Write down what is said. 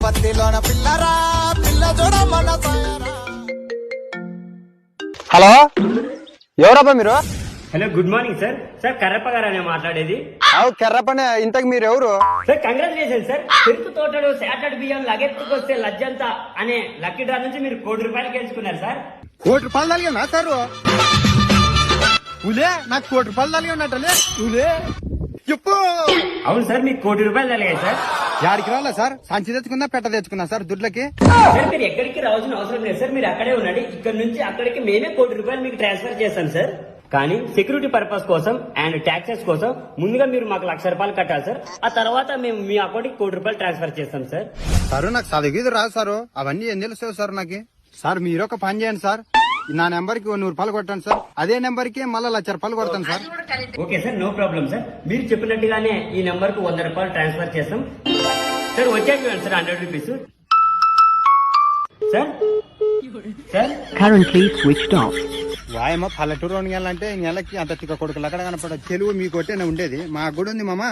పత్తిలోన పిల్లరా పిల్ల చూడ మన హలో ఎవరబ్బా మీరు? Hello good morning sir. Sir Karrappa garu మాట్లాడేది. కెర్రపనే. ఇంతకు మీరు ఎవరు? Sir congratulation sir. పెరుకు తోటలు శాటర్డ్ బియ్యం లగెత్తుకొస్తే లజ్జంతా అనే లక్కీ డ్రా నుంచి మీరు ₹1,00,00,000 గెలుచుకున్నారు సార్. ₹1,00,00,000 తలిగినా సార్? ఉలే నాకు ₹1,00,00,000 తలిగి ఉన్నట్టలే. ఉలే చెప్పు. అవును సార్, మీకు ₹1,00,00,000 తలిగాయి సార్. యాడికి రావాలా సార్? సంచి తెచ్చుకున్నా పెట్ట తెచ్చుకున్నా సార్ దుడ్లకి. సార్ మీరు ఎక్కడికి రావాల్సిన అవసరం లేదు సార్. మీరు అక్కడే ఉండండి. ఇక్కడ నుంచి అక్కడికి మేమే ₹1,00,00,000 మీకు ట్రాన్స్ఫర్ చేస్తాం సార్. కానీ సెక్యూరిటీ పర్పస్ కోసం అండ్ ట్యాక్సెస్ కోసం ముందుగా మీరు మాకు ₹1,00,000 కట్టాలి సార్. ఆ తర్వాత మేము మీ అకౌంట్ కి ₹1,00,00,000 ట్రాన్స్ఫర్ చేస్తాం సార్. సార్ నాకు చదివేది రాదు సార్. అవన్నీ ఏం తెలుస్తావు సార్ నాకు? సార్ మీరు ఒక పని చేయండి సార్. నా నెంబర్ కి ₹100 కొట్టాను సార్. అదే నెంబర్ కి మళ్ళీ ₹1,00,000 కొడతాను sir. Okay sir, no problem sir. మీరు చెప్పినట్టుగానే ఈ నెంబర్ కు ₹100 ట్రాన్స్ఫర్ చేస్తాం సార్. వచ్చాక sir ₹100 sir. Sir Currently switched off. వాయమ్మ పల్లెటూరు వండుకెళ్ళాలంటే నెలకి అంత తిక్క కొడుకులు అక్కడ కనపడ తెలుగు మీ కొట్టేనే ఉండేది. మా కూడా ఉంది మామ.